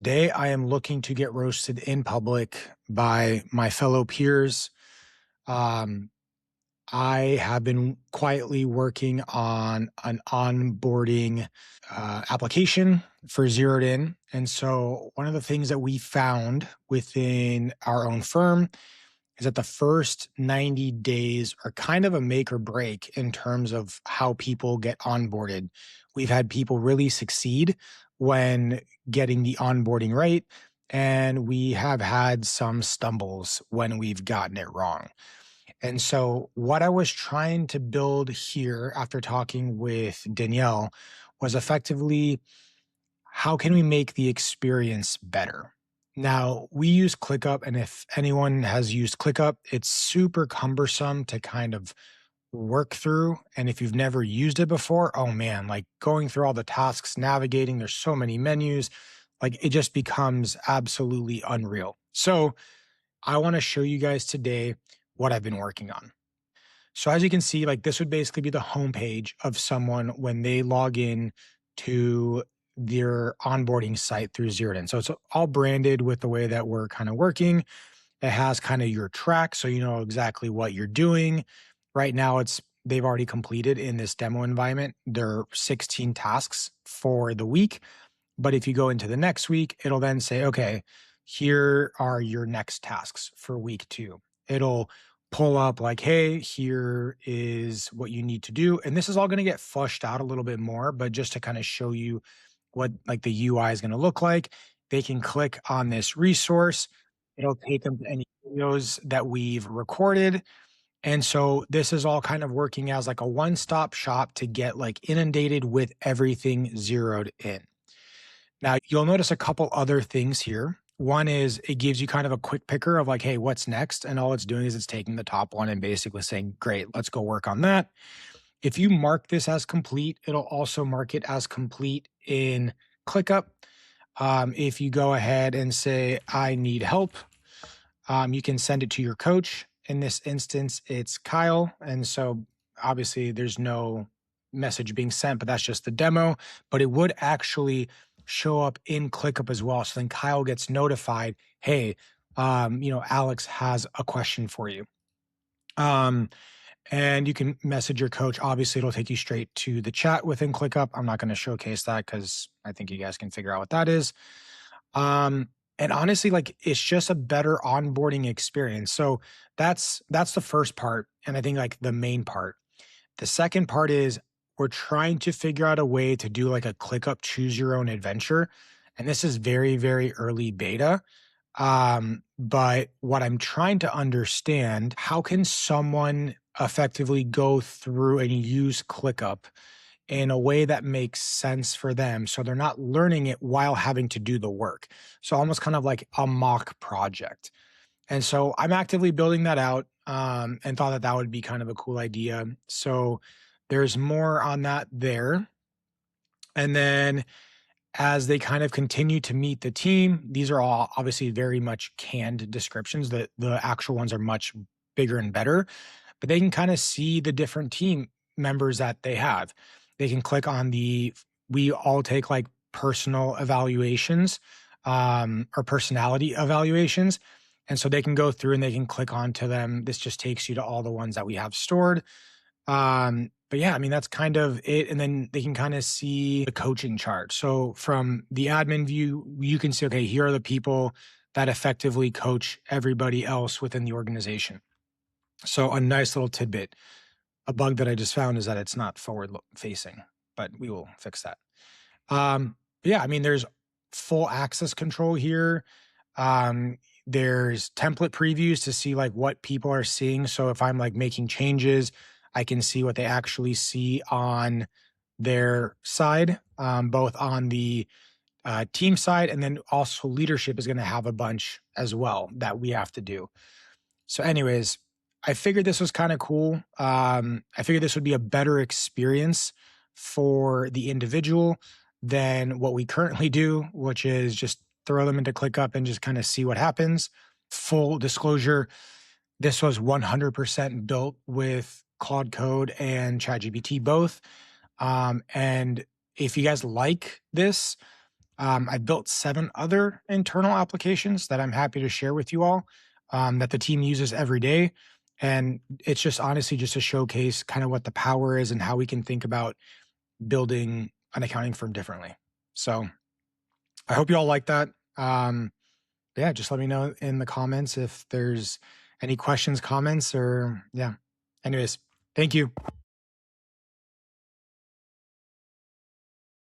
Today, I am looking to get roasted in public by my fellow peers. Um, I have been quietly working on an onboarding application for Zeroed In. And so, one of the things that we found within our own firm is that the first 90 days are kind of a make or break in terms of how people get onboarded. We've had people really succeed when getting the onboarding right, and we have had some stumbles when we've gotten it wrong. And so, what I was trying to build here after talking with Danielle was effectively how can we make the experience better? Now, we use ClickUp, and if anyone has used ClickUp, it's super cumbersome to kind of work through. And if you've never used it before, oh man, like going through all the tasks, navigating, there's so many menus, like it just becomes absolutely unreal. So, I want to show you guys today what I've been working on. So as you can see, like this would basically be the homepage of someone when they log in to their onboarding site through Zeroed In. So it's all branded with the way that we're kind of working. It has kind of your track, so you know exactly what you're doing. Right now, they've already completed in this demo environment. There are 16 tasks for the week. But if you go into the next week, it'll then say, okay, here are your next tasks for week 2. It'll pull up like, hey, here is what you need to do. And this is all going to get flushed out a little bit more, but just to kind of show you what like the UI is going to look like, they can click on this resource. It'll take them to any videos that we've recorded. And so this is all kind of working as like a one-stop shop to get like inundated with everything zeroed in. Now, you'll notice a couple other things here. One is it gives you kind of a quick picker of like, hey, what's next? And all it's doing is it's taking the top one and basically saying, great, let's go work on that. If you mark this as complete, it'll also mark it as complete in ClickUp. If you go ahead and say, I need help, you can send it to your coach. In this instance, it's Kyle. And so obviously there's no message being sent, but that's just the demo. But it would actually show up in ClickUp as well. So then Kyle gets notified, hey, Alex has a question for you. And you can message your coach. Obviously, it'll take you straight to the chat within ClickUp. I'm not going to showcase that because I think you guys can figure out what that is. And honestly, like it's just a better onboarding experience. So that's the first part. And I think like the main part. The second part is we're trying to figure out a way to do like a ClickUp choose your own adventure. And this is very, very early beta. But what I'm trying to understand, how can someone effectively go through and use ClickUp in a way that makes sense for them so they're not learning it while having to do the work. So almost kind of like a mock project. And so I'm actively building that out and thought that that would be kind of a cool idea. So there's more on that there. And then as they kind of continue to meet the team, these are all obviously very much canned descriptions. The actual ones are much bigger and better, but they can kind of see the different team members that they have. They can click on we all take like personal evaluations or personality evaluations. And so they can go through and they can click onto them. This just takes you to all the ones that we have stored. But yeah, I mean, that's kind of it. And then they can kind of see the coaching chart. So from the admin view, you can see, okay, here are the people that effectively coach everybody else within the organization. So a nice little tidbit. A bug that I just found is that it's not forward facing, but we will fix that. Yeah, I mean, there's full access control here. There's template previews to see like what people are seeing. So if I'm like making changes, I can see what they actually see on their side, both on the team side, and then also leadership is going to have a bunch as well that we have to do. So anyways, I figured this was kind of cool. I figured this would be a better experience for the individual than what we currently do, which is just throw them into ClickUp and just kind of see what happens. Full disclosure, this was 100% built with Claude Code and ChatGPT both. And if you guys like this, I built 7 other internal applications that I'm happy to share with you all, that the team uses every day. And it's just honestly just to showcase kind of what the power is and how we can think about building an accounting firm differently. So I hope you all like that. Yeah, just let me know in the comments if there's any questions, comments, or yeah. Anyways, thank you.